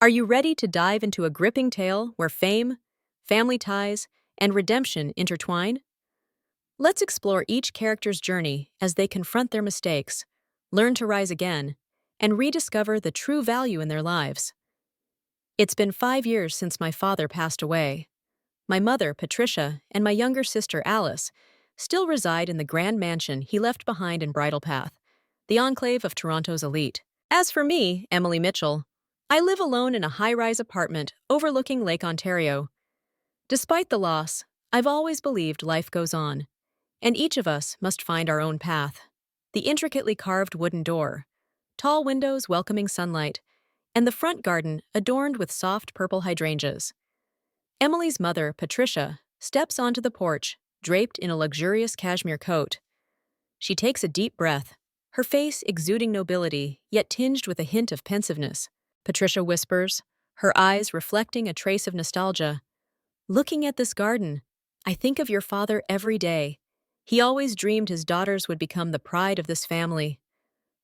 Are you ready to dive into a gripping tale where fame, family ties, and redemption intertwine? Let's explore each character's journey as they confront their mistakes, learn to rise again, and rediscover the true value in their lives. It's been 5 years since my father passed away. My mother, Patricia, and my younger sister, Alice, still reside in the grand mansion he left behind in Bridle Path, the enclave of Toronto's elite. As for me, Emily Mitchell, I live alone in a high-rise apartment overlooking Lake Ontario. Despite the loss, I've always believed life goes on, and each of us must find our own path. The intricately carved wooden door, tall windows welcoming sunlight, and the front garden adorned with soft purple hydrangeas. Emily's mother, Patricia, steps onto the porch, draped in a luxurious cashmere coat. She takes a deep breath, her face exuding nobility, yet tinged with a hint of pensiveness. Patricia whispers, her eyes reflecting a trace of nostalgia. "Looking at this garden, I think of your father every day. He always dreamed his daughters would become the pride of this family."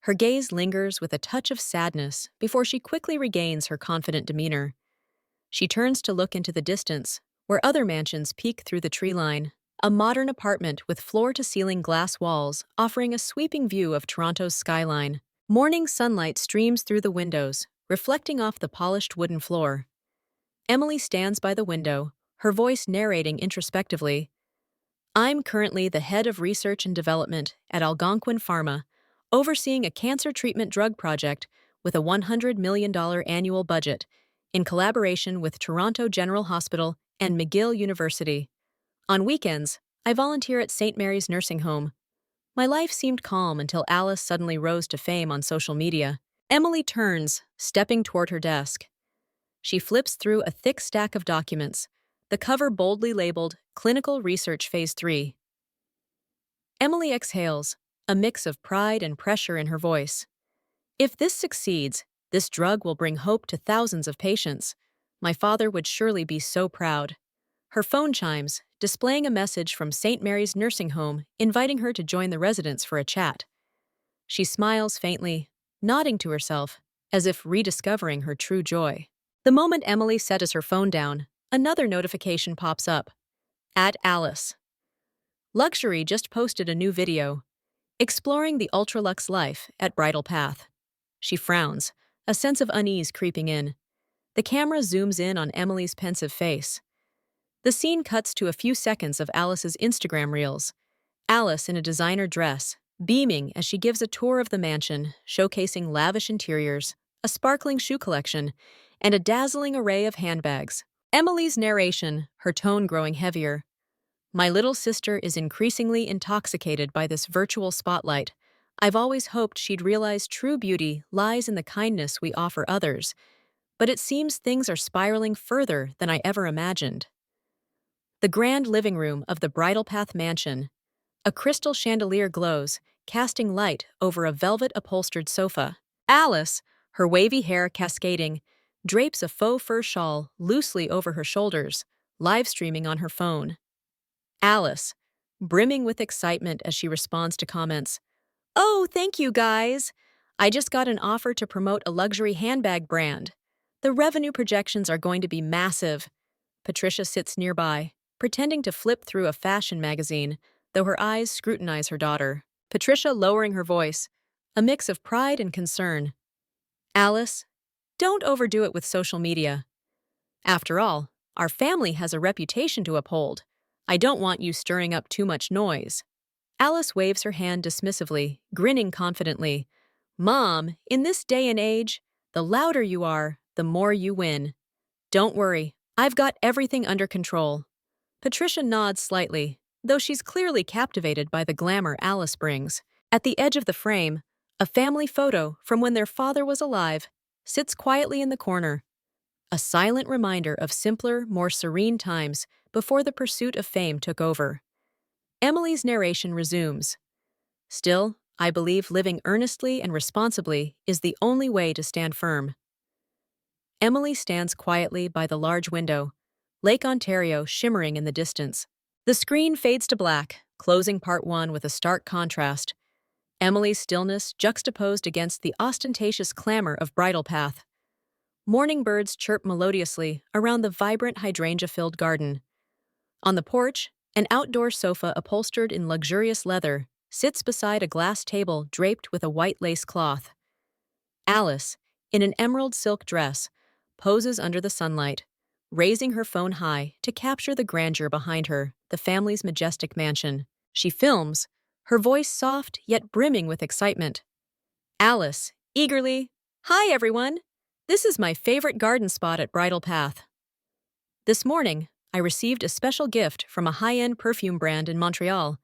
Her gaze lingers with a touch of sadness before she quickly regains her confident demeanor. She turns to look into the distance, where other mansions peek through the tree line. A modern apartment with floor-to-ceiling glass walls offering a sweeping view of Toronto's skyline. Morning sunlight streams through the windows, reflecting off the polished wooden floor. Emily stands by the window, her voice narrating introspectively. "I'm currently the head of research and development at Algonquin Pharma, overseeing a cancer treatment drug project with a $100 million annual budget, in collaboration with Toronto General Hospital and McGill University. On weekends, I volunteer at St. Mary's Nursing Home." My life seemed calm until Alice suddenly rose to fame on social media. Emily turns, stepping toward her desk. She flips through a thick stack of documents, the cover boldly labeled Clinical Research Phase 3. Emily exhales, a mix of pride and pressure in her voice. "If this succeeds, this drug will bring hope to thousands of patients. My father would surely be so proud." Her phone chimes, displaying a message from St. Mary's Nursing Home inviting her to join the residents for a chat. She smiles faintly, nodding to herself, as if rediscovering her true joy. The moment Emily sets her phone down, another notification pops up. At Alice. Luxury just posted a new video, exploring the ultra-luxe life at Bridle Path. She frowns, a sense of unease creeping in. The camera zooms in on Emily's pensive face. The scene cuts to a few seconds of Alice's Instagram reels. Alice in a designer dress, beaming as she gives a tour of the mansion, showcasing lavish interiors, a sparkling shoe collection, and a dazzling array of handbags. Emily's narration, her tone growing heavier. "My little sister is increasingly intoxicated by this virtual spotlight. I've always hoped she'd realize true beauty lies in the kindness we offer others, but it seems things are spiraling further than I ever imagined." The grand living room of the Bridle Path mansion. A crystal chandelier glows, casting light over a velvet-upholstered sofa. Alice, her wavy hair cascading, drapes a faux fur shawl loosely over her shoulders, live-streaming on her phone. Alice, brimming with excitement as she responds to comments. "Oh, thank you, guys! I just got an offer to promote a luxury handbag brand. The revenue projections are going to be massive." Patricia sits nearby, pretending to flip through a fashion magazine, though her eyes scrutinize her daughter. Patricia lowering her voice, a mix of pride and concern. "Alice, don't overdo it with social media. After all, our family has a reputation to uphold. I don't want you stirring up too much noise." Alice waves her hand dismissively, grinning confidently. "Mom, in this day and age, the louder you are, the more you win. Don't worry, I've got everything under control." Patricia nods slightly, though she's clearly captivated by the glamour Alice brings. At the edge of the frame, a family photo from when their father was alive sits quietly in the corner, a silent reminder of simpler, more serene times before the pursuit of fame took over. Emily's narration resumes. "Still, I believe living earnestly and responsibly is the only way to stand firm." Emily stands quietly by the large window, Lake Ontario shimmering in the distance. The screen fades to black, closing part one with a stark contrast. Emily's stillness juxtaposed against the ostentatious clamor of Bridle Path. morning birds chirp melodiously around the vibrant hydrangea-filled garden. On the porch, an outdoor sofa upholstered in luxurious leather sits beside a glass table draped with a white lace cloth. Alice, in an emerald silk dress, poses under the sunlight, raising her phone high to capture the grandeur behind her, the family's majestic mansion. She films, her voice soft yet brimming with excitement. Alice, eagerly, "Hi, everyone! This is my favorite garden spot at Bridle Path. This morning, I received a special gift from a high-end perfume brand in Montreal.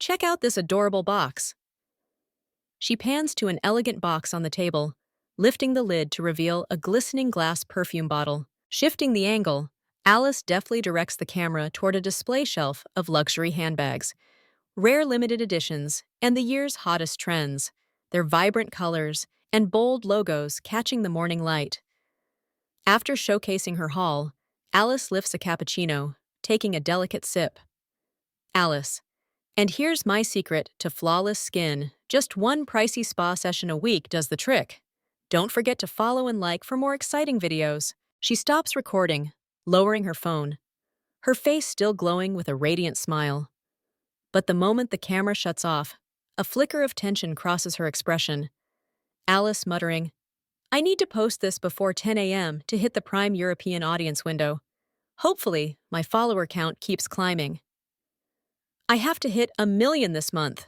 Check out this adorable box." She pans to an elegant box on the table, lifting the lid to reveal a glistening glass perfume bottle. Shifting the angle, Alice deftly directs the camera toward a display shelf of luxury handbags, rare limited editions, and the year's hottest trends, their vibrant colors and bold logos catching the morning light. After showcasing her haul, Alice lifts a cappuccino, taking a delicate sip. Alice, and here's my secret to flawless skin. Just one pricey spa session a week does the trick. Don't forget to follow and like for more exciting videos. She stops recording, lowering her phone, her face still glowing with a radiant smile. But the moment the camera shuts off, a flicker of tension crosses her expression. Alice muttering, "I need to post this before 10 a.m. to hit the prime European audience window. Hopefully, my follower count keeps climbing. I have to hit 1 million this month."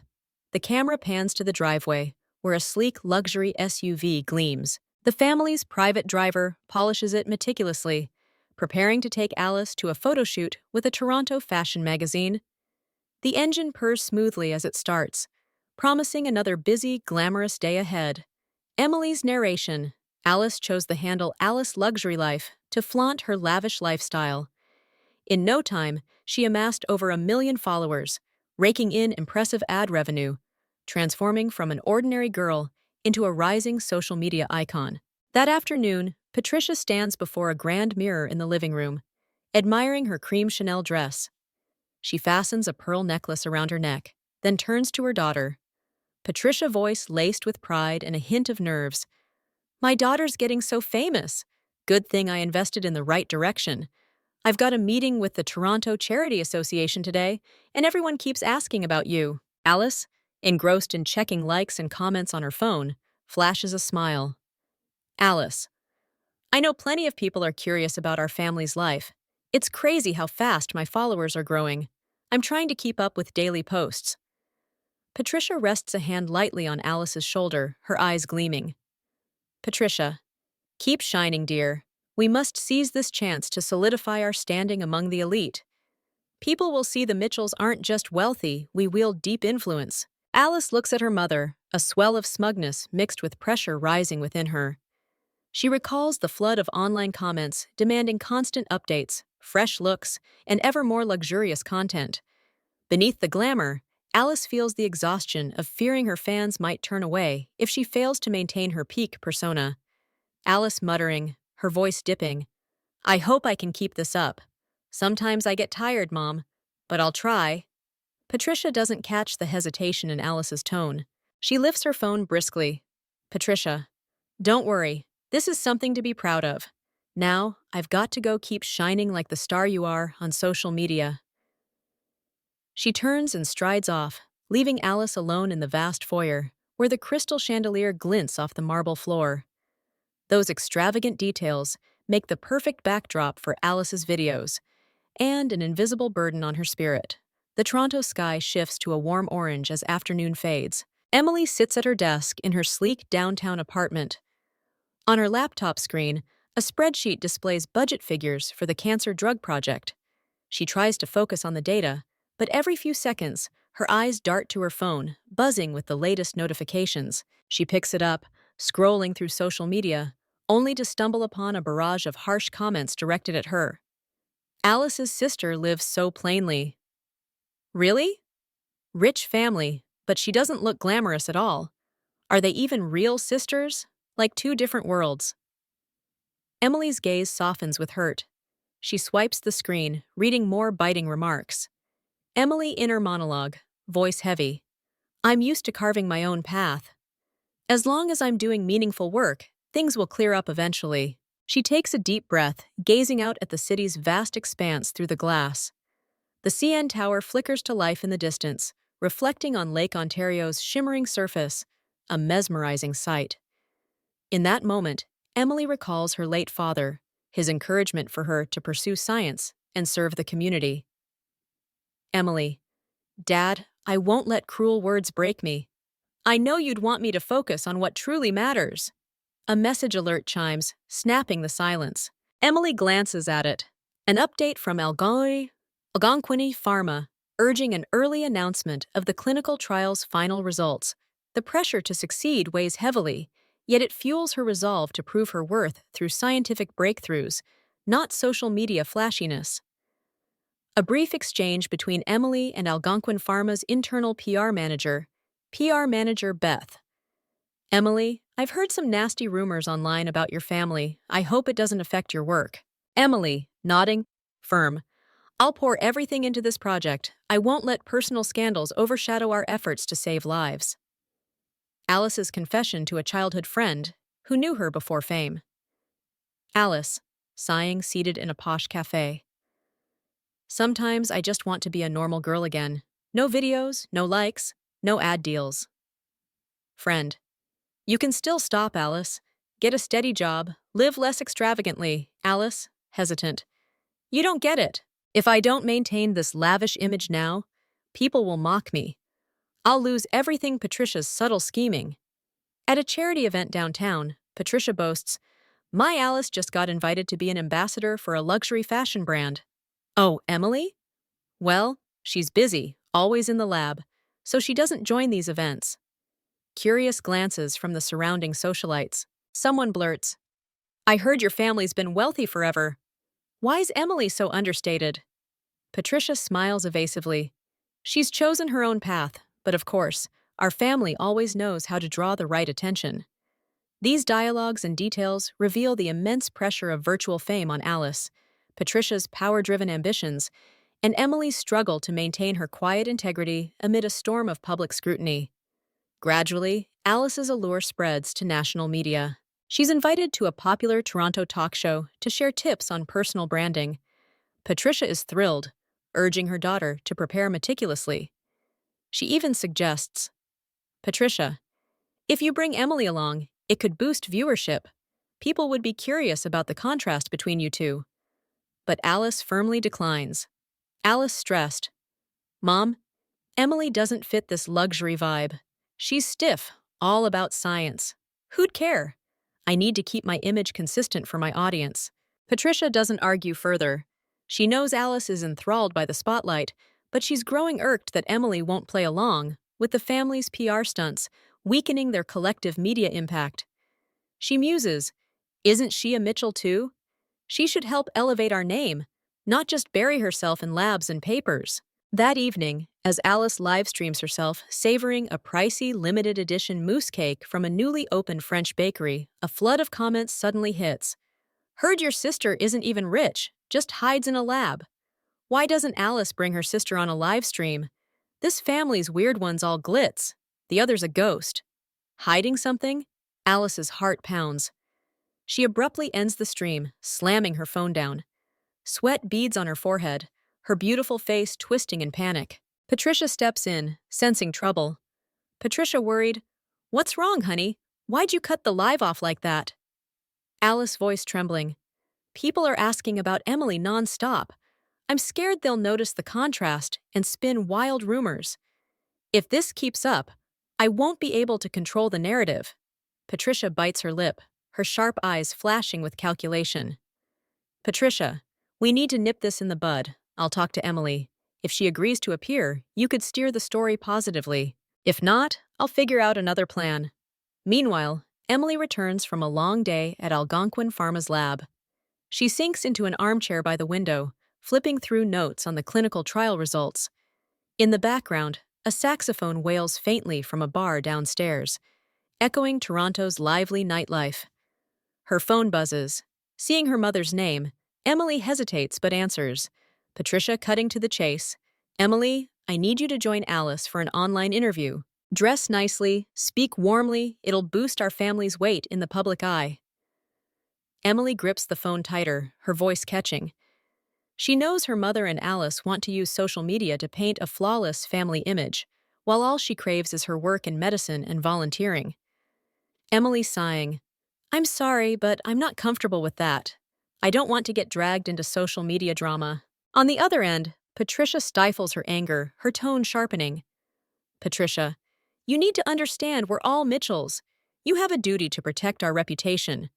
The camera pans to the driveway, where a sleek luxury SUV gleams. The family's private driver polishes it meticulously, preparing to take Alice to a photo shoot with a Toronto fashion magazine. The engine purrs smoothly as it starts, promising another busy, glamorous day ahead. Emily's narration. Alice chose the handle Alice Luxury Life to flaunt her lavish lifestyle. In no time, she amassed over 1 million followers, raking in impressive ad revenue, transforming from an ordinary girl into a rising social media icon. That afternoon, Patricia stands before a grand mirror in the living room, admiring her cream Chanel dress. She fastens a pearl necklace around her neck, then turns to her daughter. Patricia voice laced with pride and a hint of nerves. "My daughter's getting so famous. Good thing I invested in the right direction. I've got a meeting with the Toronto Charity Association today, and everyone keeps asking about you." Alice, engrossed in checking likes and comments on her phone, flashes a smile. Alice, "I know plenty of people are curious about our family's life. It's crazy how fast my followers are growing. I'm trying to keep up with daily posts." Patricia rests a hand lightly on Alice's shoulder, her eyes gleaming. Patricia, "Keep shining, dear. We must seize this chance to solidify our standing among the elite. People will see the Mitchells aren't just wealthy, we wield deep influence." Alice looks at her mother, a swell of smugness mixed with pressure rising within her. She recalls the flood of online comments demanding constant updates, fresh looks, and ever more luxurious content. Beneath the glamour, Alice feels the exhaustion of fearing her fans might turn away if she fails to maintain her peak persona. Alice muttering, her voice dipping, "I hope I can keep this up. Sometimes I get tired, Mom, but I'll try." Patricia doesn't catch the hesitation in Alice's tone. She lifts her phone briskly. "Patricia, don't worry. This is something to be proud of. Now, I've got to go keep shining like the star you are on social media." She turns and strides off, leaving Alice alone in the vast foyer, where the crystal chandelier glints off the marble floor. Those extravagant details make the perfect backdrop for Alice's videos, and an invisible burden on her spirit. The Toronto sky shifts to a warm orange as afternoon fades. Emily sits at her desk in her sleek downtown apartment. On her laptop screen, a spreadsheet displays budget figures for the Cancer Drug Project. She tries to focus on the data, but every few seconds, her eyes dart to her phone, buzzing with the latest notifications. She picks it up, scrolling through social media, only to stumble upon a barrage of harsh comments directed at her. Alice's sister lives so plainly. Really? Rich family, but she doesn't look glamorous at all. Are they even real sisters? Like two different worlds. Emily's gaze softens with hurt. She swipes the screen, reading more biting remarks. Emily inner monologue, voice heavy. "I'm used to carving my own path. As long as I'm doing meaningful work, things will clear up eventually." She takes a deep breath, gazing out at the city's vast expanse through the glass. The CN Tower flickers to life in the distance, reflecting on Lake Ontario's shimmering surface, a mesmerizing sight. In that moment, Emily recalls her late father, his encouragement for her to pursue science and serve the community. Emily, Dad, I won't let cruel words break me. I know you'd want me to focus on what truly matters. A message alert chimes, snapping the silence. Emily glances at it. An update from Algonquin Pharma, urging an early announcement of the clinical trial's final results. The pressure to succeed weighs heavily, yet it fuels her resolve to prove her worth through scientific breakthroughs, not social media flashiness. A brief exchange between Emily and Algonquin Pharma's internal PR manager Beth. Emily, I've heard some nasty rumors online about your family. I hope it doesn't affect your work. Emily, nodding, firm. I'll pour everything into this project. I won't let personal scandals overshadow our efforts to save lives. Alice's confession to a childhood friend who knew her before fame. Alice, sighing, seated in a posh cafe. Sometimes I just want to be a normal girl again. No videos, no likes, no ad deals. Friend. You can still stop, Alice. Get a steady job, live less extravagantly. Alice, hesitant. You don't get it. If I don't maintain this lavish image now, people will mock me. I'll lose everything. Patricia's subtle scheming. At a charity event downtown, Patricia boasts, My Alice just got invited to be an ambassador for a luxury fashion brand. Oh, Emily? Well, she's busy, always in the lab, so she doesn't join these events. Curious glances from the surrounding socialites. Someone blurts, I heard your family's been wealthy forever. Why's Emily so understated? Patricia smiles evasively. She's chosen her own path, but of course, our family always knows how to draw the right attention. These dialogues and details reveal the immense pressure of virtual fame on Alice, Patricia's power-driven ambitions, and Emily's struggle to maintain her quiet integrity amid a storm of public scrutiny. Gradually, Alice's allure spreads to national media. She's invited to a popular Toronto talk show to share tips on personal branding. Patricia is thrilled, urging her daughter to prepare meticulously. She even suggests, Patricia, if you bring Emily along, it could boost viewership. People would be curious about the contrast between you two. But Alice firmly declines. Alice stressed, Mom, Emily doesn't fit this luxury vibe. She's stiff, all about science. Who'd care? I need to keep my image consistent for my audience. Patricia doesn't argue further. She knows Alice is enthralled by the spotlight, but she's growing irked that Emily won't play along, with the family's PR stunts, weakening their collective media impact. She muses, Isn't she a Mitchell too? She should help elevate our name, not just bury herself in labs and papers. That evening, as Alice live-streams herself savoring a pricey limited edition mousse cake from a newly opened French bakery, a flood of comments suddenly hits. Heard your sister isn't even rich, just hides in a lab. Why doesn't Alice bring her sister on a live stream? This family's weird one's all glitz. The other's a ghost. Hiding something? Alice's heart pounds. She abruptly ends the stream, slamming her phone down. Sweat beads on her forehead, her beautiful face twisting in panic. Patricia steps in, sensing trouble. Patricia worried, What's wrong, honey? Why'd you cut the live off like that? Alice voice trembling. People are asking about Emily non-stop. I'm scared they'll notice the contrast and spin wild rumors. If this keeps up, I won't be able to control the narrative. Patricia bites her lip, her sharp eyes flashing with calculation. Patricia, we need to nip this in the bud. I'll talk to Emily. If she agrees to appear, you could steer the story positively. If not, I'll figure out another plan. Meanwhile, Emily returns from a long day at Algonquin Pharma's lab. She sinks into an armchair by the window, flipping through notes on the clinical trial results. In the background, a saxophone wails faintly from a bar downstairs, echoing Toronto's lively nightlife. Her phone buzzes. Seeing her mother's name, Emily hesitates but answers. Patricia cutting to the chase. Emily, I need you to join Alice for an online interview. Dress nicely, speak warmly, it'll boost our family's weight in the public eye. Emily grips the phone tighter, her voice catching. She knows her mother and Alice want to use social media to paint a flawless family image, while all she craves is her work in medicine and volunteering. Emily sighing. I'm sorry, but I'm not comfortable with that. I don't want to get dragged into social media drama. On the other end, Patricia stifles her anger, her tone sharpening. Patricia, you need to understand we're all Mitchells. You have a duty to protect our reputation.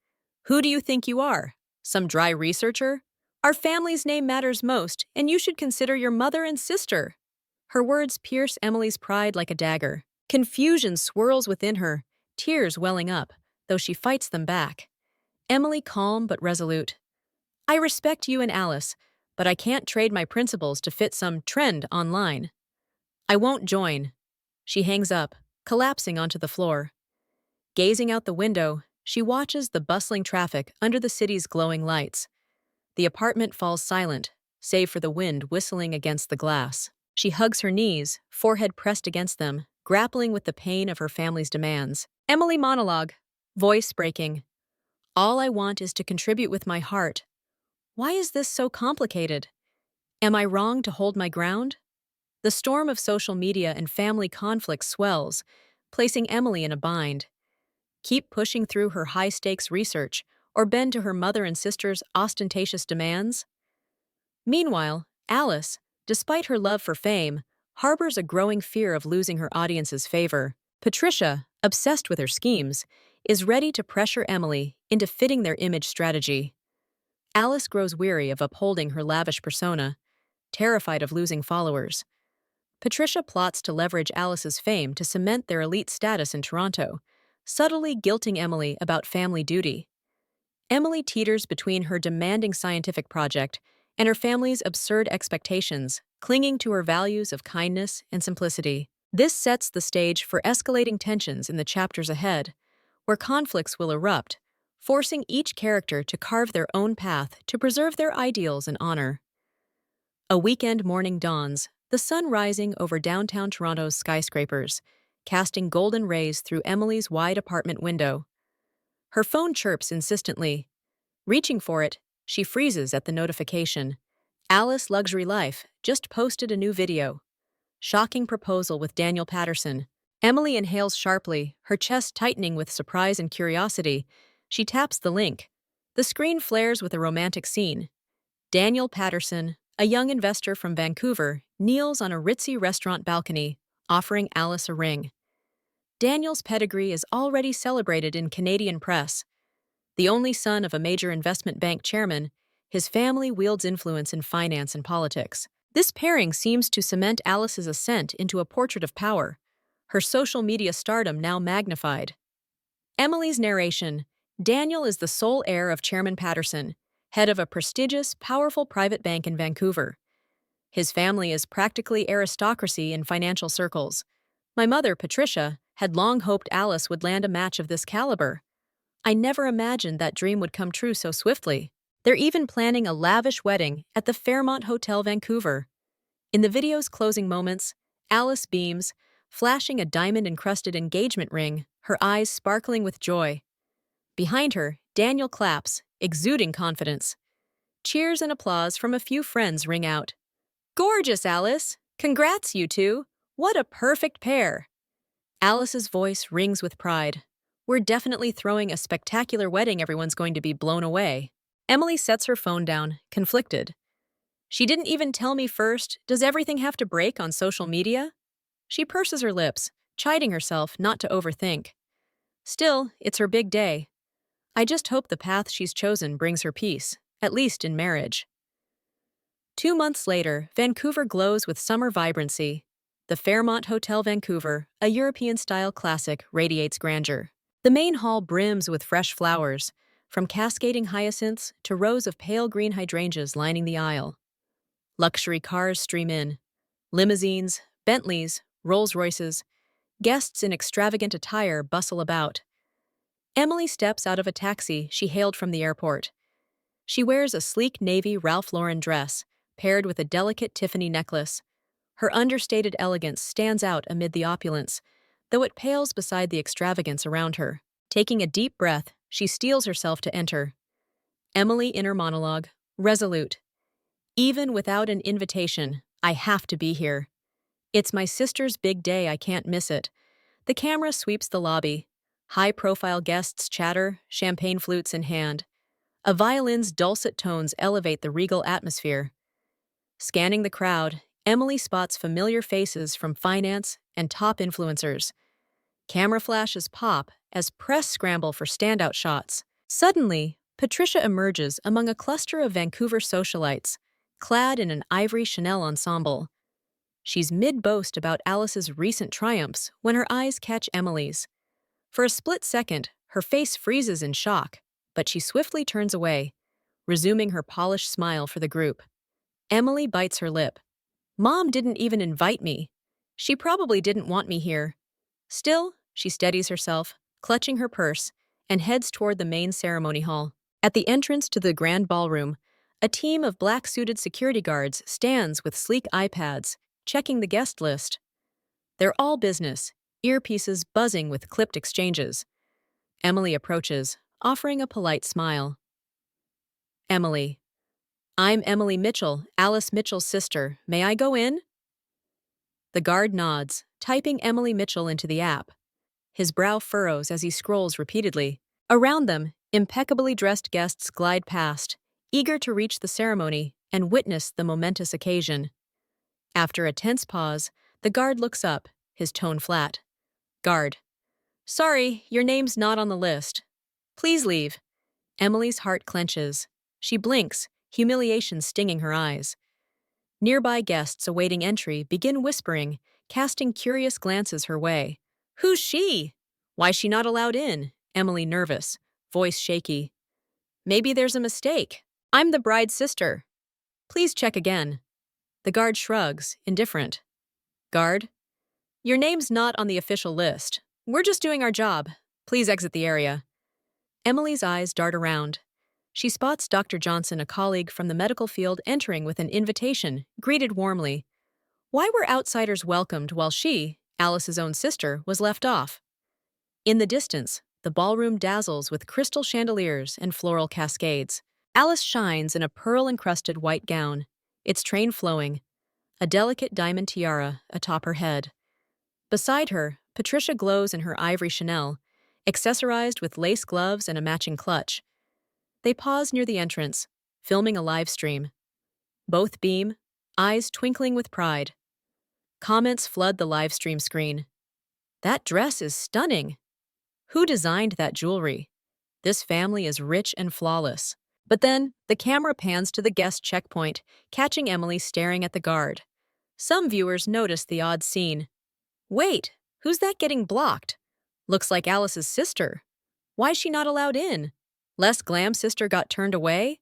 Who do you think you are? Some dry researcher? Our family's name matters most, and you should consider your mother and sister. Her words pierce Emily's pride like a dagger. Confusion swirls within her, tears welling up, though she fights them back. Emily calm but resolute. I respect you and Alice, but I can't trade my principles to fit some trend online. I won't join. She hangs up, collapsing onto the floor. Gazing out the window, she watches the bustling traffic under the city's glowing lights. The apartment falls silent, save for the wind whistling against the glass. She hugs her knees, forehead pressed against them, grappling with the pain of her family's demands. Emily monologue, voice breaking. All I want is to contribute with my heart. Why is this so complicated? Am I wrong to hold my ground? The storm of social media and family conflict swells, placing Emily in a bind. Keep pushing through her high-stakes research or bend to her mother and sister's ostentatious demands? Meanwhile, Alice, despite her love for fame, harbors a growing fear of losing her audience's favor. Patricia, obsessed with her schemes, is ready to pressure Emily into fitting their image strategy. Alice grows weary of upholding her lavish persona, terrified of losing followers. Patricia plots to leverage Alice's fame to cement their elite status in Toronto, subtly guilting Emily about family duty. Emily teeters between her demanding scientific project and her family's absurd expectations, clinging to her values of kindness and simplicity. This sets the stage for escalating tensions in the chapters ahead, where conflicts will erupt, forcing each character to carve their own path to preserve their ideals and honor. A weekend morning dawns, the sun rising over downtown Toronto's skyscrapers, casting golden rays through Emily's wide apartment window. Her phone chirps insistently. Reaching for it, she freezes at the notification. Alice Luxury Life just posted a new video. Shocking proposal with Daniel Patterson. Emily inhales sharply, her chest tightening with surprise and curiosity. She taps the link. The screen flares with a romantic scene. Daniel Patterson, a young investor from Vancouver, kneels on a ritzy restaurant balcony, offering Alice a ring. Daniel's pedigree is already celebrated in Canadian press. The only son of a major investment bank chairman, his family wields influence in finance and politics. This pairing seems to cement Alice's ascent into a portrait of power, her social media stardom now magnified. Emily's narration. Daniel is the sole heir of Chairman Patterson, head of a prestigious, powerful private bank in Vancouver. His family is practically aristocracy in financial circles. My mother, Patricia, had long hoped Alice would land a match of this caliber. I never imagined that dream would come true so swiftly. They're even planning a lavish wedding at the Fairmont Hotel, Vancouver. In the video's closing moments, Alice beams, flashing a diamond-encrusted engagement ring, her eyes sparkling with joy. Behind her, Daniel claps, exuding confidence. Cheers and applause from a few friends ring out. Gorgeous, Alice! Congrats, you two! What a perfect pair! Alice's voice rings with pride. We're definitely throwing a spectacular wedding. Everyone's going to be blown away. Emily sets her phone down, conflicted. She didn't even tell me first. Does everything have to break on social media? She purses her lips, chiding herself not to overthink. Still, it's her big day. I just hope the path she's chosen brings her peace, at least in marriage. 2 months later, Vancouver glows with summer vibrancy. The Fairmont Hotel Vancouver, a European-style classic, radiates grandeur. The main hall brims with fresh flowers, from cascading hyacinths to rows of pale green hydrangeas lining the aisle. Luxury cars stream in. Limousines, Bentleys, Rolls-Royces. Guests in extravagant attire bustle about. Emily steps out of a taxi she hailed from the airport. She wears a sleek navy Ralph Lauren dress, paired with a delicate Tiffany necklace. Her understated elegance stands out amid the opulence, though it pales beside the extravagance around her. Taking a deep breath, she steels herself to enter. Emily inner monologue, resolute. Even without an invitation, I have to be here. It's my sister's big day, I can't miss it. The camera sweeps the lobby. High-profile guests chatter, champagne flutes in hand. A violin's dulcet tones elevate the regal atmosphere. Scanning the crowd, Emily spots familiar faces from finance and top influencers. Camera flashes pop as press scramble for standout shots. Suddenly, Patricia emerges among a cluster of Vancouver socialites, clad in an ivory Chanel ensemble. She's mid-boast about Alice's recent triumphs when her eyes catch Emily's. For a split second, her face freezes in shock, but she swiftly turns away, resuming her polished smile for the group. Emily bites her lip. Mom didn't even invite me. She probably didn't want me here. Still, she steadies herself, clutching her purse, and heads toward the main ceremony hall. At the entrance to the grand ballroom, a team of black-suited security guards stands with sleek iPads, checking the guest list. They're all business, earpieces buzzing with clipped exchanges. Emily approaches, offering a polite smile. Emily. I'm Emily Mitchell, Alice Mitchell's sister. May I go in? The guard nods, typing Emily Mitchell into the app. His brow furrows as he scrolls repeatedly. Around them, impeccably dressed guests glide past, eager to reach the ceremony and witness the momentous occasion. After a tense pause, the guard looks up, his tone flat. Guard. Sorry, your name's not on the list. Please leave. Emily's heart clenches. She blinks, humiliation stinging her eyes. Nearby guests awaiting entry begin whispering, casting curious glances her way. Who's she? Why's she not allowed in? Emily nervous, voice shaky. Maybe there's a mistake. I'm the bride's sister. Please check again. The guard shrugs, indifferent. Guard? Your name's not on the official list. We're just doing our job. Please exit the area. Emily's eyes dart around. She spots Dr. Johnson, a colleague from the medical field, entering with an invitation, greeted warmly. Why were outsiders welcomed while she, Alice's own sister, was left off? In the distance, the ballroom dazzles with crystal chandeliers and floral cascades. Alice shines in a pearl-encrusted white gown, its train flowing, a delicate diamond tiara atop her head. Beside her, Patricia glows in her ivory Chanel, accessorized with lace gloves and a matching clutch. They pause near the entrance, filming a live stream. Both beam, eyes twinkling with pride. Comments flood the live stream screen. That dress is stunning. Who designed that jewelry? This family is rich and flawless. But then, the camera pans to the guest checkpoint, catching Emily staring at the guard. Some viewers notice the odd scene. Wait, who's that getting blocked? Looks like Alice's sister. Why's she not allowed in? Less glam sister got turned away?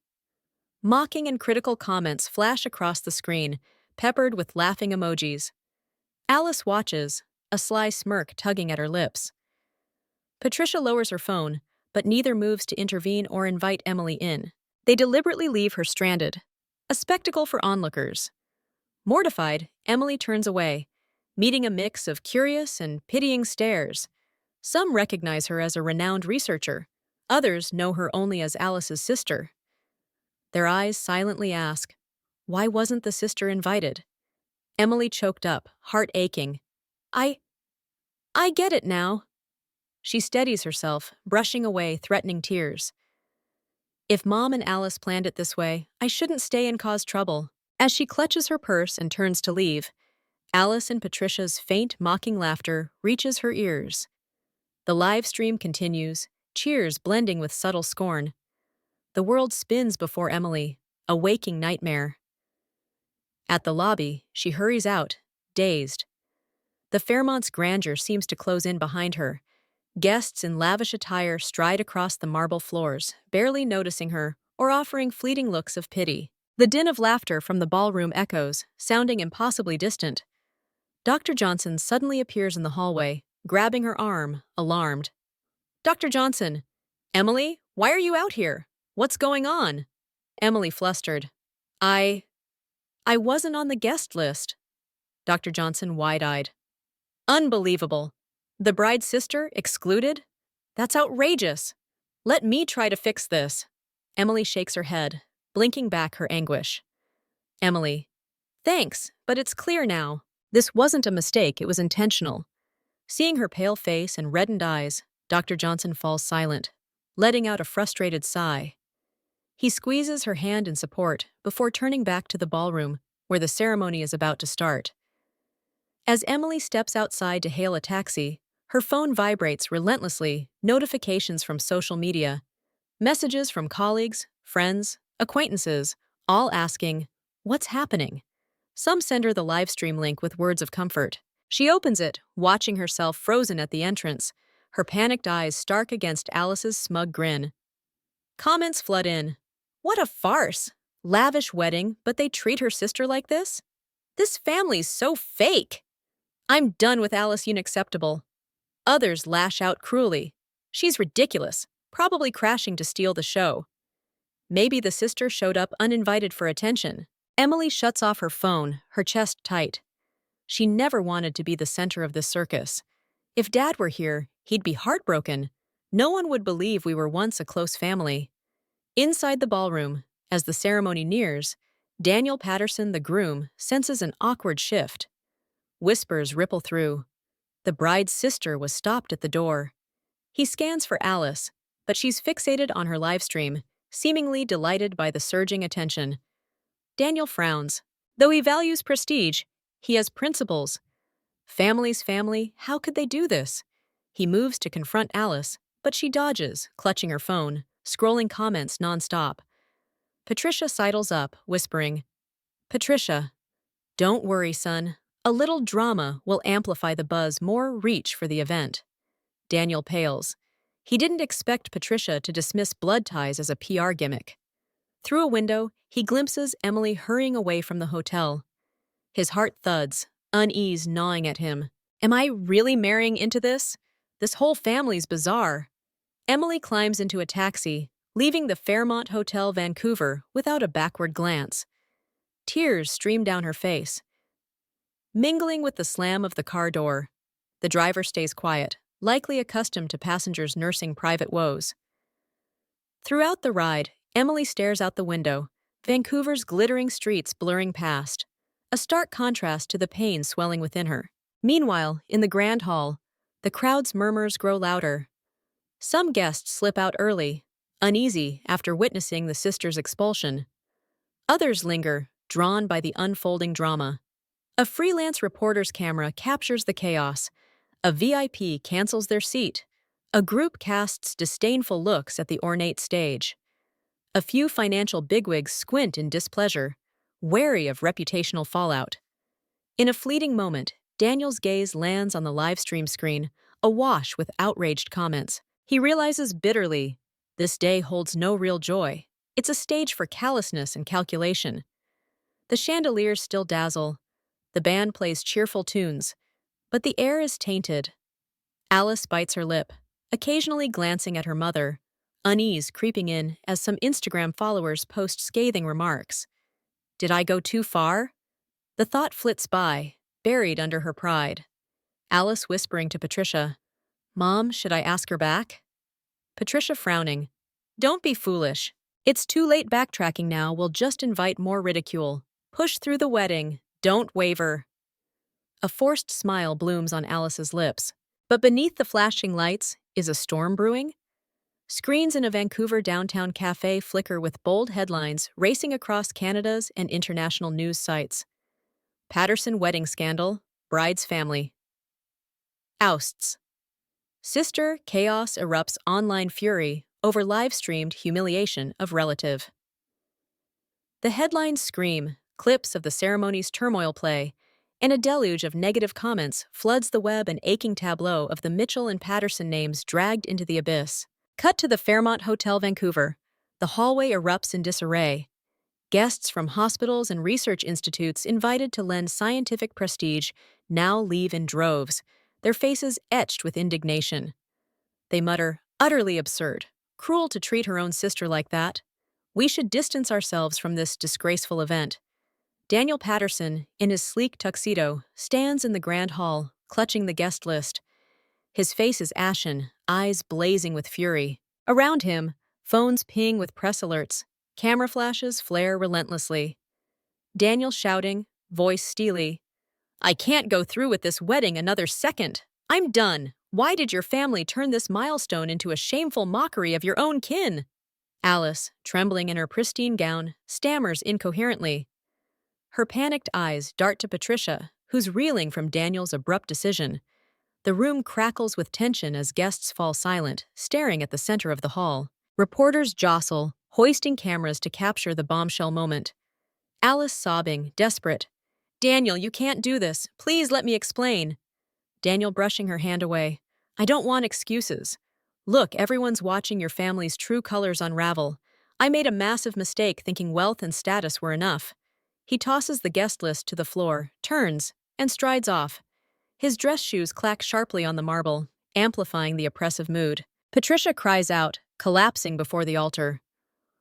Mocking and critical comments flash across the screen, peppered with laughing emojis. Alice watches, a sly smirk tugging at her lips. Patricia lowers her phone, but neither moves to intervene or invite Emily in. They deliberately leave her stranded, a spectacle for onlookers. Mortified, Emily turns away, meeting a mix of curious and pitying stares. Some recognize her as a renowned researcher. Others know her only as Alice's sister. Their eyes silently ask, why wasn't the sister invited? Emily choked up, heart aching. I get it now. She steadies herself, brushing away threatening tears. If Mom and Alice planned it this way, I shouldn't stay and cause trouble. As she clutches her purse and turns to leave, Alice and Patricia's faint, mocking laughter reaches her ears. The live stream continues, cheers blending with subtle scorn. The world spins before Emily, a waking nightmare. At the lobby, she hurries out, dazed. The Fairmont's grandeur seems to close in behind her. Guests in lavish attire stride across the marble floors, barely noticing her or offering fleeting looks of pity. The din of laughter from the ballroom echoes, sounding impossibly distant. Dr. Johnson suddenly appears in the hallway, grabbing her arm, alarmed. Dr. Johnson! Emily, why are you out here? What's going on? Emily flustered. I wasn't on the guest list. Dr. Johnson wide-eyed. Unbelievable. The bride's sister excluded? That's outrageous. Let me try to fix this. Emily shakes her head, blinking back her anguish. Emily, thanks, but it's clear now. This wasn't a mistake, it was intentional. Seeing her pale face and reddened eyes, Dr. Johnson falls silent, letting out a frustrated sigh. He squeezes her hand in support before turning back to the ballroom, where the ceremony is about to start. As Emily steps outside to hail a taxi, her phone vibrates relentlessly, notifications from social media, messages from colleagues, friends, acquaintances, all asking, "What's happening?" Some send her the live stream link with words of comfort. She opens it, watching herself frozen at the entrance, her panicked eyes stark against Alice's smug grin. Comments flood in. What a farce! Lavish wedding, but they treat her sister like this? This family's so fake! I'm done with Alice, unacceptable. Others lash out cruelly. She's ridiculous, probably crashing to steal the show. Maybe the sister showed up uninvited for attention. Emily shuts off her phone, her chest tight. She never wanted to be the center of this circus. If Dad were here, he'd be heartbroken. No one would believe we were once a close family. Inside the ballroom, as the ceremony nears, Daniel Patterson, the groom, senses an awkward shift. Whispers ripple through. The bride's sister was stopped at the door. He scans for Alice, but she's fixated on her livestream, seemingly delighted by the surging attention. Daniel frowns. Though he values prestige, he has principles. Family's family, how could they do this? He moves to confront Alice, but she dodges, clutching her phone, scrolling comments nonstop. Patricia sidles up, whispering, "Patricia, don't worry, son. A little drama will amplify the buzz, more reach for the event." Daniel pales. He didn't expect Patricia to dismiss blood ties as a PR gimmick. Through a window, he glimpses Emily hurrying away from the hotel. His heart thuds, unease gnawing at him. Am I really marrying into this? This whole family's bizarre. Emily climbs into a taxi, leaving the Fairmont Hotel Vancouver without a backward glance. Tears stream down her face, mingling with the slam of the car door. The driver stays quiet, likely accustomed to passengers nursing private woes. Throughout the ride, Emily stares out the window, Vancouver's glittering streets blurring past, a stark contrast to the pain swelling within her. Meanwhile, in the grand hall, the crowd's murmurs grow louder. Some guests slip out early, uneasy after witnessing the sisters' expulsion. Others linger, drawn by the unfolding drama. A freelance reporter's camera captures the chaos. A VIP cancels their seat. A group casts disdainful looks at the ornate stage. A few financial bigwigs squint in displeasure, wary of reputational fallout. In a fleeting moment, Daniel's gaze lands on the live stream screen, awash with outraged comments. He realizes bitterly, this day holds no real joy. It's a stage for callousness and calculation. The chandeliers still dazzle. The band plays cheerful tunes, but the air is tainted. Alice bites her lip, occasionally glancing at her mother, unease creeping in as some Instagram followers post scathing remarks. Did I go too far? The thought flits by, buried under her pride. Alice whispering to Patricia, "Mom, should I ask her back?" Patricia frowning, "Don't be foolish. It's too late backtracking now, we'll just invite more ridicule. Push through the wedding, don't waver." A forced smile blooms on Alice's lips. But beneath the flashing lights, is a storm brewing? Screens in a Vancouver downtown cafe flicker with bold headlines racing across Canada's and international news sites. Patterson wedding scandal, bride's family. Ousts. Sister chaos erupts online fury over live-streamed humiliation of relative. The headlines scream, clips of the ceremony's turmoil play, and a deluge of negative comments floods the web, an aching tableau of the Mitchell and Patterson names dragged into the abyss. Cut to the Fairmont Hotel Vancouver. The hallway erupts in disarray. Guests from hospitals and research institutes invited to lend scientific prestige now leave in droves, their faces etched with indignation. They mutter, "Utterly absurd. Cruel to treat her own sister like that. We should distance ourselves from this disgraceful event." Daniel Patterson, in his sleek tuxedo, stands in the grand hall, clutching the guest list. His face is ashen, eyes blazing with fury. Around him, Phones ping with press alerts. Camera flashes flare relentlessly. Daniel shouting, voice steely. I can't go through with this wedding another second. I'm done. Why did your family turn this milestone into a shameful mockery of your own kin? Alice, trembling in her pristine gown, stammers incoherently. Her panicked eyes dart to Patricia, who's reeling from Daniel's abrupt decision. The room crackles with tension as guests fall silent, staring at the center of the hall. Reporters jostle, hoisting cameras to capture the bombshell moment. Alice sobbing, desperate. Daniel, you can't do this. Please let me explain. Daniel brushing her hand away. I don't want excuses. Look, everyone's watching your family's true colors unravel. I made a massive mistake thinking wealth and status were enough. He tosses the guest list to the floor, turns, and strides off. His dress shoes clack sharply on the marble, amplifying the oppressive mood. Patricia cries out, collapsing before the altar.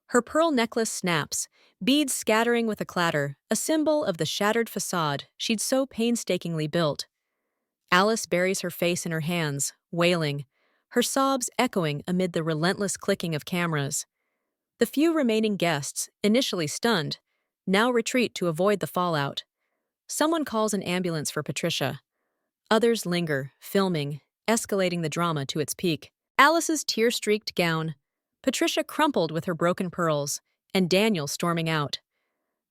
Her pearl necklace snaps, beads scattering with a clatter, a symbol of the shattered facade she'd so painstakingly built. Alice buries her face in her hands, wailing, her sobs echoing amid the relentless clicking of cameras. The few remaining guests, initially stunned, now retreat to avoid the fallout. Someone calls an ambulance for Patricia. Others linger, filming, escalating the drama to its peak. Alice's tear-streaked gown, Patricia crumpled with her broken pearls, and Daniel storming out.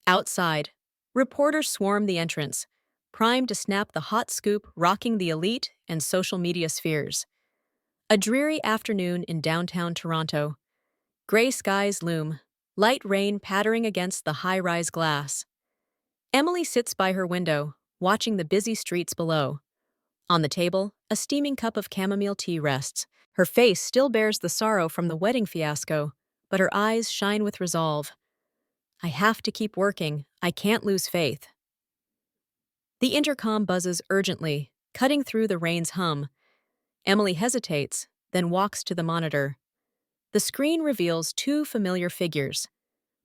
Outside, reporters swarm the entrance, primed to snap the hot scoop rocking the elite and social media spheres. A dreary afternoon in downtown Toronto. Gray skies loom, light rain pattering against the high-rise glass. Emily sits by her window, watching the busy streets below. On the table, a steaming cup of chamomile tea rests. Her face still bears the sorrow from the wedding fiasco, but her eyes shine with resolve. I have to keep working. I can't lose faith. The intercom buzzes urgently, cutting through the rain's hum. Emily hesitates, then walks to the monitor. The screen reveals two familiar figures,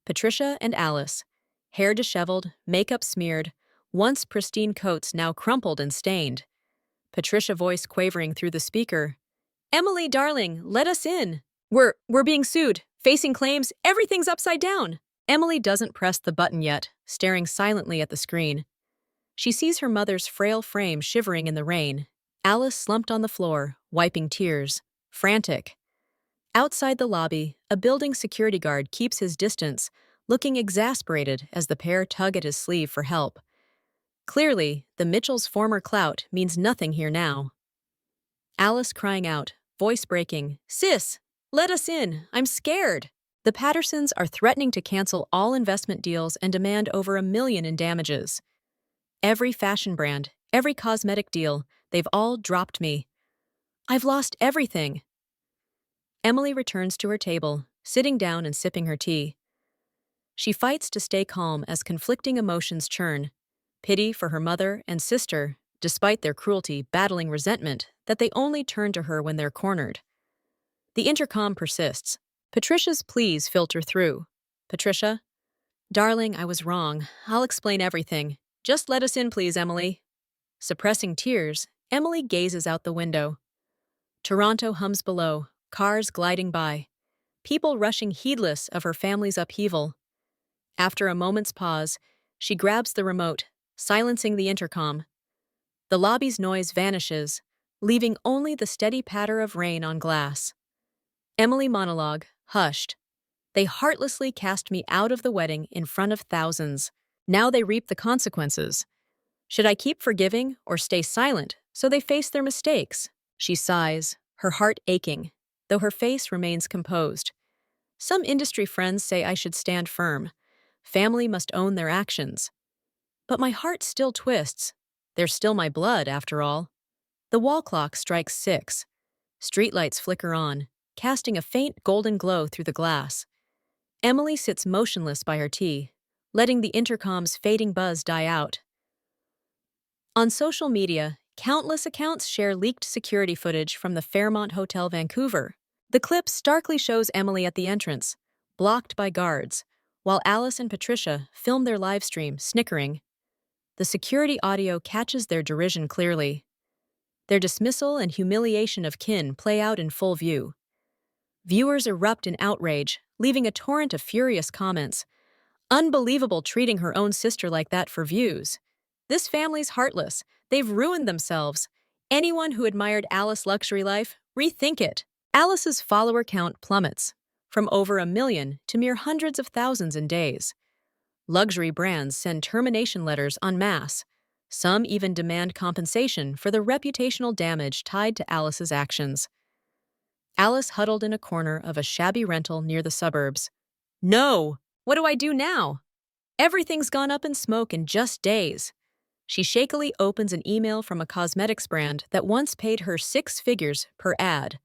Patricia and Alice, hair disheveled, makeup smeared, once pristine coats now crumpled and stained. Patricia voice quavering through the speaker. Emily, darling, let us in. We're being sued, facing claims, everything's upside down. Emily doesn't press the button yet, staring silently at the screen. She sees her mother's frail frame shivering in the rain. Alice slumped on the floor, wiping tears, frantic. Outside the lobby, a building security guard keeps his distance, looking exasperated as the pair tug at his sleeve for help. Clearly, the Mitchells' former clout means nothing here now. Alice crying out, voice breaking, Sis, let us in, I'm scared. The Pattersons are threatening to cancel all investment deals and demand over $1 million in damages. Every fashion brand, every cosmetic deal, they've all dropped me. I've lost everything. Emily returns to her table, sitting down and sipping her tea. She fights to stay calm as conflicting emotions churn. Pity for her mother and sister, despite their cruelty, battling resentment that they only turn to her when they're cornered. The intercom persists. Patricia's pleas filter through. Patricia? Darling, I was wrong. I'll explain everything. Just let us in, please, Emily. Suppressing tears, Emily gazes out the window. Toronto hums below, cars gliding by. People rushing heedless of her family's upheaval. After a moment's pause, she grabs the remote, silencing the intercom. The lobby's noise vanishes, leaving only the steady patter of rain on glass. Emily monologue, hushed. They heartlessly cast me out of the wedding in front of thousands. Now they reap the consequences. Should I keep forgiving or stay silent so they face their mistakes? She sighs, her heart aching, though her face remains composed. Some industry friends say I should stand firm. Family must own their actions. But my heart still twists. They're still my blood, after all. The wall clock strikes 6. Streetlights flicker on, casting a faint golden glow through the glass. Emily sits motionless by her tea, letting the intercom's fading buzz die out. On social media, countless accounts share leaked security footage from the Fairmont Hotel Vancouver. The clip starkly shows Emily at the entrance, blocked by guards, while Alice and Patricia film their live stream, snickering. The security audio catches their derision clearly. Their dismissal and humiliation of kin play out in full view. Viewers erupt in outrage, leaving a torrent of furious comments. Unbelievable treating her own sister like that for views. This family's heartless. They've ruined themselves. Anyone who admired Alice's luxury life, rethink it. Alice's follower count plummets, from over 1 million to mere hundreds of thousands in days. Luxury brands send termination letters en masse. Some even demand compensation for the reputational damage tied to Alice's actions. Alice huddled in a corner of a shabby rental near the suburbs. No! What do I do now? Everything's gone up in smoke in just days. She shakily opens an email from a cosmetics brand that once paid her 6 figures per ad.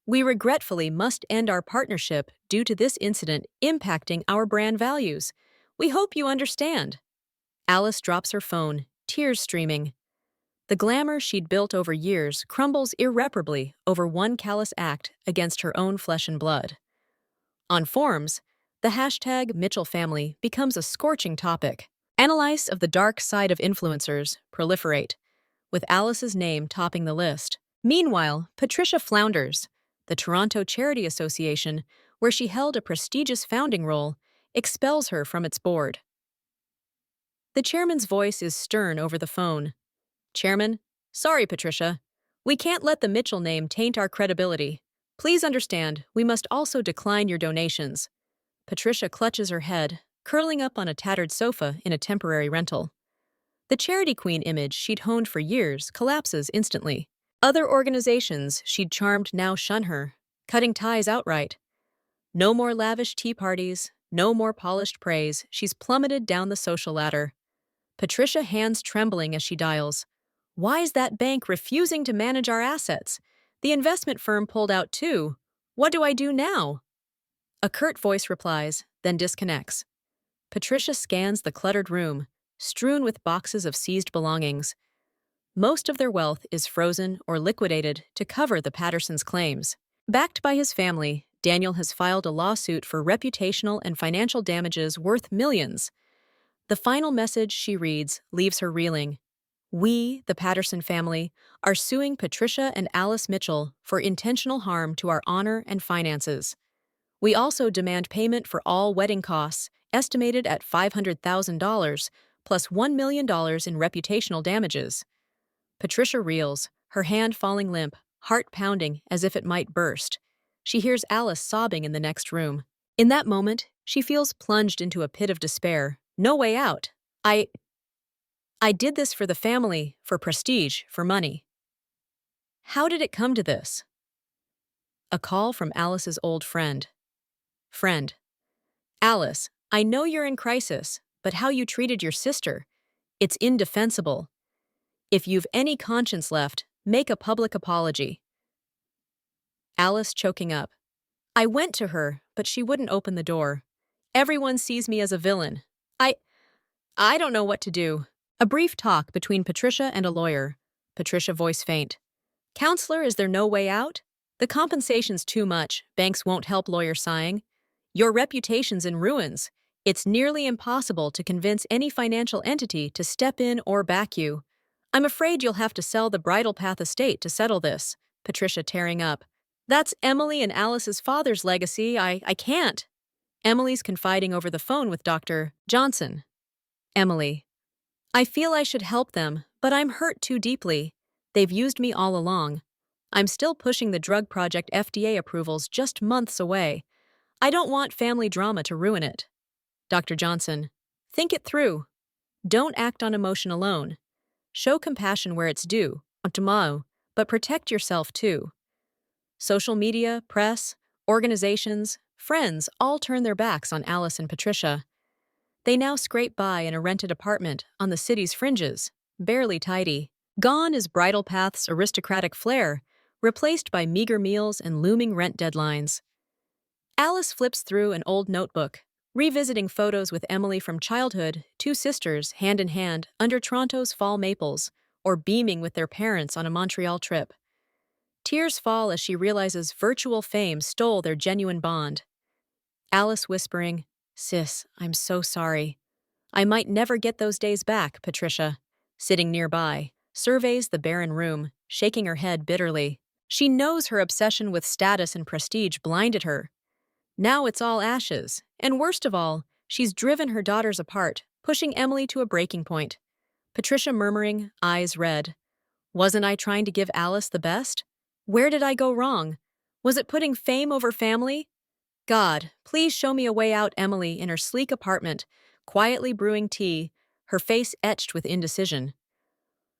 We regretfully must end our partnership due to this incident impacting our brand values. We hope you understand. Alice drops her phone, tears streaming. The glamour she'd built over years crumbles irreparably over one callous act against her own flesh and blood. On forums, the hashtag Mitchell family becomes a scorching topic. Analyses of the dark side of influencers proliferate, with Alice's name topping the list. Meanwhile, Patricia flounders. The Toronto Charity Association, where she held a prestigious founding role, expels her from its board. The chairman's voice is stern over the phone. Chairman, sorry, Patricia. We can't let the Mitchell name taint our credibility. Please understand, we must also decline your donations. Patricia clutches her head, curling up on a tattered sofa in a temporary rental. The charity queen image she'd honed for years collapses instantly. Other organizations she'd charmed now shun her, cutting ties outright. No more lavish tea parties, no more polished praise. She's plummeted down the social ladder. Patricia hands trembling as she dials. Why is that bank refusing to manage our assets? The investment firm pulled out too. What do I do now? A curt voice replies, then disconnects. Patricia scans the cluttered room, strewn with boxes of seized belongings. Most of their wealth is frozen or liquidated to cover the Pattersons' claims. Backed by his family, Daniel has filed a lawsuit for reputational and financial damages worth millions. The final message she reads leaves her reeling. We, the Patterson family, are suing Patricia and Alice Mitchell for intentional harm to our honor and finances. We also demand payment for all wedding costs, estimated at $500,000, plus $1 million in reputational damages. Patricia reels, her hand falling limp, heart pounding as if it might burst. She hears Alice sobbing in the next room. In that moment, she feels plunged into a pit of despair. No way out. I did this for the family, for prestige, for money. How did it come to this? A call from Alice's old friend. Friend. Alice, I know you're in crisis, but how you treated your sister, it's indefensible. If you've any conscience left, make a public apology. Alice choking up. I went to her, but she wouldn't open the door. Everyone sees me as a villain. I don't know what to do. A brief talk between Patricia and a lawyer. Patricia voice faint. Counselor, is there no way out? The compensation's too much. Banks won't help, lawyer sighing. Your reputation's in ruins. It's nearly impossible to convince any financial entity to step in or back you. I'm afraid you'll have to sell the Bridal Path estate to settle this. Patricia tearing up. That's Emily and Alice's father's legacy. I can't. Emily's confiding over the phone with Dr. Johnson. Emily. I feel I should help them, but I'm hurt too deeply. They've used me all along. I'm still pushing the drug project FDA approvals just months away. I don't want family drama to ruin it. Dr. Johnson. Think it through. Don't act on emotion alone. Show compassion where it's due, but protect yourself too. Social media, press, organizations, friends all turn their backs on Alice and Patricia. They now scrape by in a rented apartment on the city's fringes, barely tidy. Gone is Bridal Path's aristocratic flair, replaced by meager meals and looming rent deadlines. Alice flips through an old notebook, revisiting photos with Emily from childhood, two sisters hand in hand under Toronto's fall maples, or beaming with their parents on a Montreal trip. Tears fall as she realizes virtual fame stole their genuine bond. Alice whispering, Sis, I'm so sorry. I might never get those days back, Patricia. Sitting nearby, surveys the barren room, shaking her head bitterly. She knows her obsession with status and prestige blinded her. Now it's all ashes. And worst of all, she's driven her daughters apart, pushing Emily to a breaking point. Patricia murmuring, eyes red. Wasn't I trying to give Alice the best? Where did I go wrong? Was it putting fame over family? God, please show me a way out. Emily in her sleek apartment, quietly brewing tea, her face etched with indecision.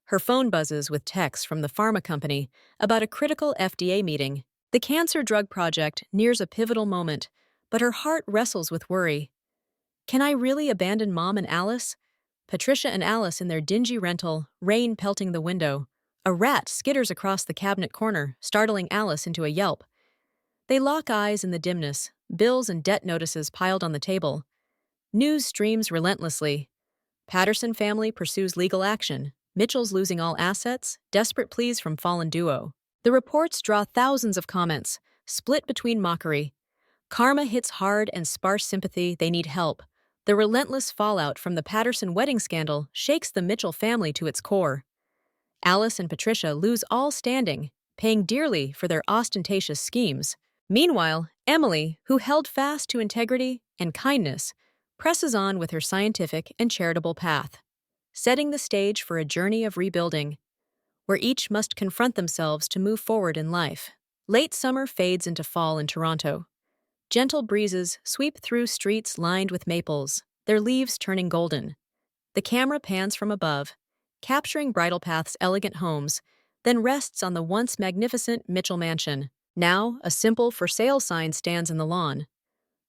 Her phone buzzes with texts from the pharma company about a critical FDA meeting. The cancer drug project nears a pivotal moment, but her heart wrestles with worry. Can I really abandon Mom and Alice? Patricia and Alice in their dingy rental, rain pelting the window. A rat skitters across the cabinet corner, startling Alice into a yelp. They lock eyes in the dimness, bills and debt notices piled on the table. News streams relentlessly. Patterson family pursues legal action. Mitchell's losing all assets, desperate pleas from fallen duo. The reports draw thousands of comments, split between mockery. Karma hits hard and sparse sympathy, they need help. The relentless fallout from the Patterson wedding scandal shakes the Mitchell family to its core. Alice and Patricia lose all standing, paying dearly for their ostentatious schemes. Meanwhile, Emily, who held fast to integrity and kindness, presses on with her scientific and charitable path, setting the stage for a journey of rebuilding, where each must confront themselves to move forward in life. Late summer fades into fall in Toronto. Gentle breezes sweep through streets lined with maples, their leaves turning golden. The camera pans from above, capturing Bridle Path's elegant homes, then rests on the once magnificent Mitchell mansion. Now, a simple for sale sign stands in the lawn.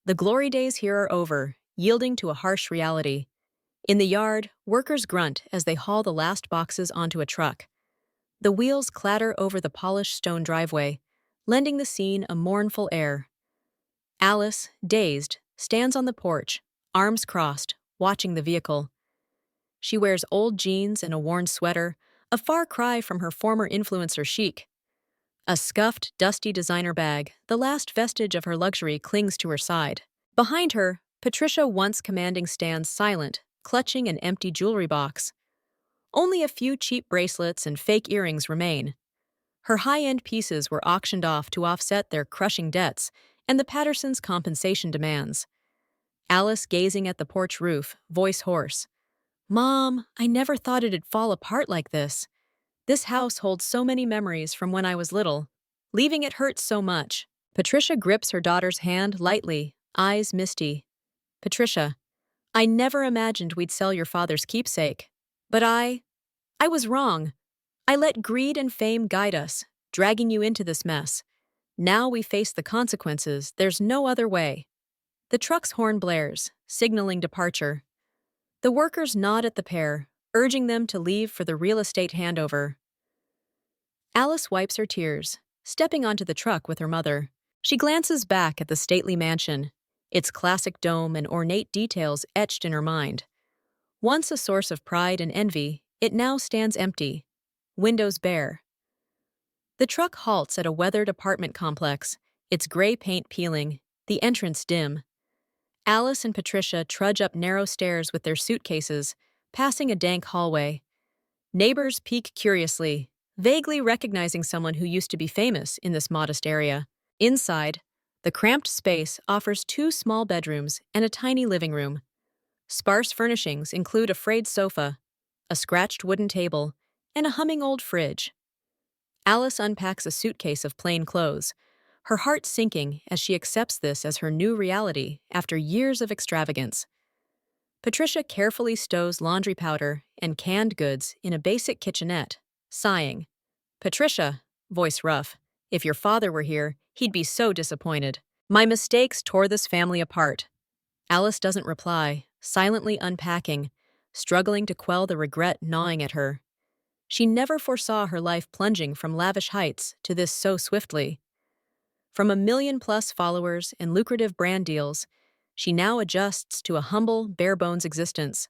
The glory days here are over, yielding to a harsh reality. In the yard, workers grunt as they haul the last boxes onto a truck. The wheels clatter over the polished stone driveway, lending the scene a mournful air. Alice, dazed, stands on the porch, arms crossed, watching the vehicle. She wears old jeans and a worn sweater, a far cry from her former influencer chic. A scuffed, dusty designer bag, the last vestige of her luxury, clings to her side. Behind her, Patricia, once commanding, stands silent, clutching an empty jewelry box. Only a few cheap bracelets and fake earrings remain. Her high-end pieces were auctioned off to offset their crushing debts and the Pattersons' compensation demands. Alice gazing at the porch roof, voice hoarse. Mom, I never thought it'd fall apart like this. This house holds so many memories from when I was little. Leaving it hurts so much. Patricia grips her daughter's hand lightly, eyes misty. Patricia, I never imagined we'd sell your father's keepsake. But I was wrong. I let greed and fame guide us, dragging you into this mess. Now we face the consequences, there's no other way. The truck's horn blares, signaling departure. The workers nod at the pair, urging them to leave for the real estate handover. Alice wipes her tears, stepping onto the truck with her mother. She glances back at the stately mansion, its classic dome and ornate details etched in her mind. Once a source of pride and envy, it now stands empty, windows bare. The truck halts at a weathered apartment complex, its gray paint peeling, the entrance dim. Alice and Patricia trudge up narrow stairs with their suitcases, passing a dank hallway. Neighbors peek curiously, vaguely recognizing someone who used to be famous in this modest area. Inside, the cramped space offers two small bedrooms and a tiny living room. Sparse furnishings include a frayed sofa, a scratched wooden table, and a humming old fridge. Alice unpacks a suitcase of plain clothes, her heart sinking as she accepts this as her new reality after years of extravagance. Patricia carefully stows laundry powder and canned goods in a basic kitchenette, sighing. Patricia, voice rough, if your father were here, he'd be so disappointed. My mistakes tore this family apart. Alice doesn't reply, silently unpacking, struggling to quell the regret gnawing at her. She never foresaw her life plunging from lavish heights to this so swiftly. From 1 million+ followers and lucrative brand deals, she now adjusts to a humble, bare-bones existence.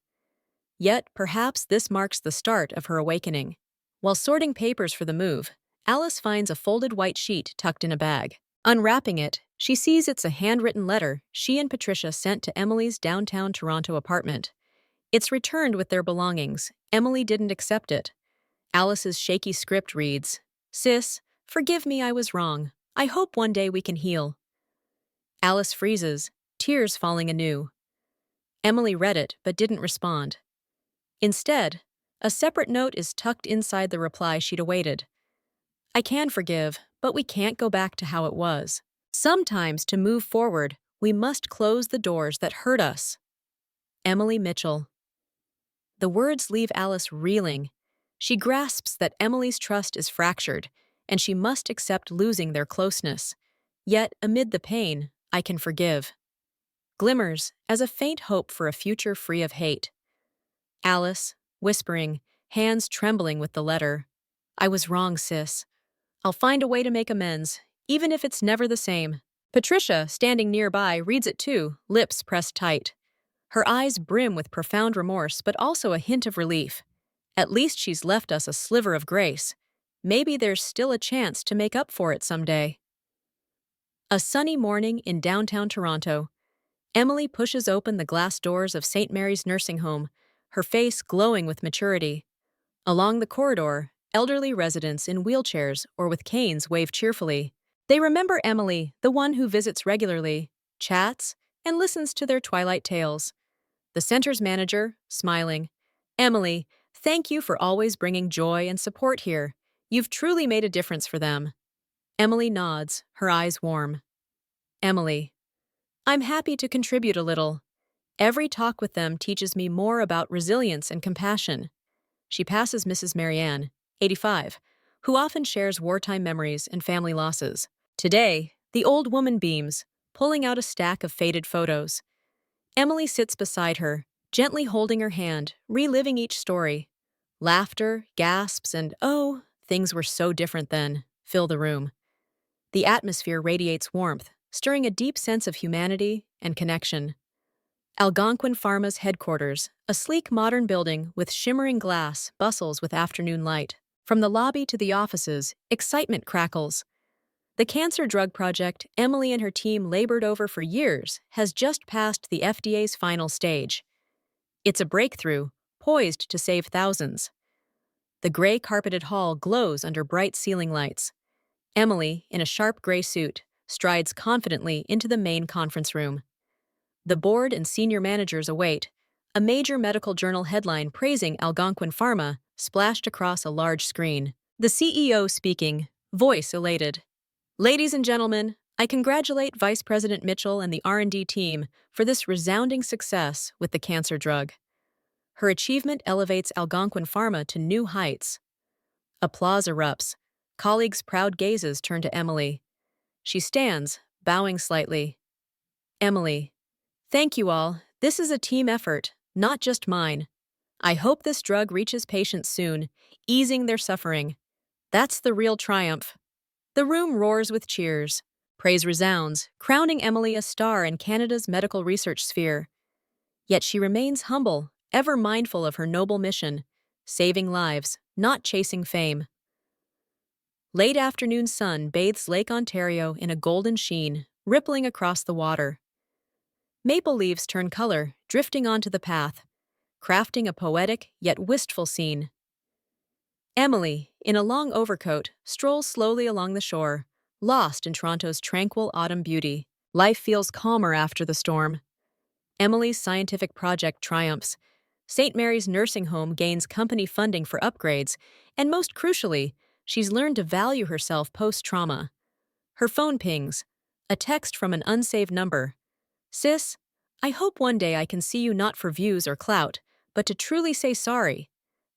Yet, perhaps this marks the start of her awakening. While sorting papers for the move, Alice finds a folded white sheet tucked in a bag. Unwrapping it, she sees it's a handwritten letter she and Patricia sent to Emily's downtown Toronto apartment. It's returned with their belongings. Emily didn't accept it. Alice's shaky script reads, Sis, Forgive me, I was wrong. I hope one day we can heal. Alice freezes, tears falling anew. Emily read it but didn't respond. Instead, a separate note is tucked inside the reply she'd awaited. I can forgive, but we can't go back to how it was. Sometimes to move forward, we must close the doors that hurt us. Emily Mitchell. The words leave Alice reeling. She grasps that Emily's trust is fractured, and she must accept losing their closeness. Yet, amid the pain, I can forgive. Glimmers as a faint hope for a future free of hate. Alice, whispering, hands trembling with the letter. I was wrong, sis. I'll find a way to make amends, even if it's never the same. Patricia, standing nearby, reads it too, lips pressed tight. Her eyes brim with profound remorse, but also a hint of relief. At least she's left us a sliver of grace. Maybe there's still a chance to make up for it someday. A sunny morning in downtown Toronto. Emily pushes open the glass doors of St. Mary's nursing home, her face glowing with maturity. Along the corridor, elderly residents in wheelchairs or with canes wave cheerfully. They remember Emily, the one who visits regularly, chats, and listens to their twilight tales. The center's manager, smiling, Emily, thank you for always bringing joy and support here. You've truly made a difference for them. Emily nods, her eyes warm. Emily, I'm happy to contribute a little. Every talk with them teaches me more about resilience and compassion. She passes Mrs. Marianne, 85, who often shares wartime memories and family losses. Today, the old woman beams, pulling out a stack of faded photos. Emily sits beside her, gently holding her hand, reliving each story. Laughter, gasps, and oh, things were so different then, fill the room. The atmosphere radiates warmth, stirring a deep sense of humanity and connection. Algonquin Pharma's headquarters, a sleek modern building with shimmering glass, bustles with afternoon light. From the lobby to the offices, excitement crackles. The cancer drug project Emily and her team labored over for years has just passed the FDA's final stage. It's a breakthrough, poised to save thousands. The gray-carpeted hall glows under bright ceiling lights. Emily, in a sharp gray suit, strides confidently into the main conference room. The board and senior managers await, a major medical journal headline praising Algonquin Pharma splashed across a large screen. The CEO speaking, voice elated. Ladies and gentlemen, I congratulate Vice President Mitchell and the R&D team for this resounding success with the cancer drug. Her achievement elevates Algonquin Pharma to new heights. Applause erupts. Colleagues' proud gazes turn to Emily. She stands, bowing slightly. Emily, thank you all. This is a team effort, not just mine. I hope this drug reaches patients soon, easing their suffering. That's the real triumph. The room roars with cheers. Praise resounds, crowning Emily a star in Canada's medical research sphere. Yet she remains humble, ever mindful of her noble mission, saving lives, not chasing fame. Late afternoon sun bathes Lake Ontario in a golden sheen, rippling across the water. Maple leaves turn color, drifting onto the path, crafting a poetic yet wistful scene. Emily, in a long overcoat, strolls slowly along the shore, lost in Toronto's tranquil autumn beauty. Life feels calmer after the storm. Emily's scientific project triumphs. St. Mary's nursing home gains company funding for upgrades, and most crucially, she's learned to value herself post-trauma. Her phone pings, a text from an unsaved number. Sis, I hope one day I can see you not for views or clout, but to truly say sorry.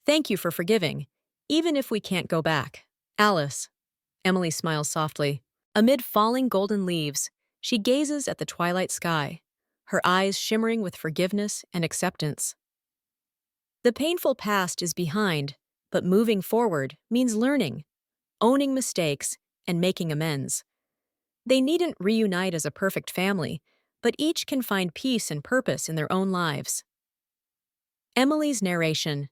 Thank you for forgiving, even if we can't go back. Alice. Emily smiles softly. Amid falling golden leaves, she gazes at the twilight sky, her eyes shimmering with forgiveness and acceptance. The painful past is behind, but moving forward means learning, owning mistakes, and making amends. They needn't reunite as a perfect family, but each can find peace and purpose in their own lives. Emily's narration.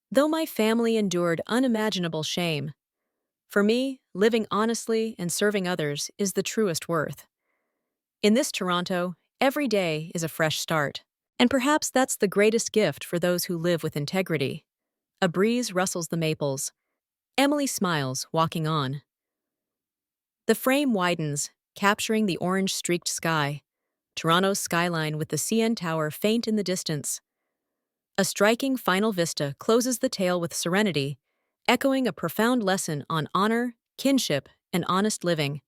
Though my family endured unimaginable shame, for me, living honestly and serving others is the truest worth. In this Toronto, every day is a fresh start. And perhaps that's the greatest gift for those who live with integrity. A breeze rustles the maples. Emily smiles, walking on. The frame widens, capturing the orange-streaked sky, Toronto's skyline with the CN Tower faint in the distance. A striking final vista closes the tale with serenity, echoing a profound lesson on honor, kinship, and honest living.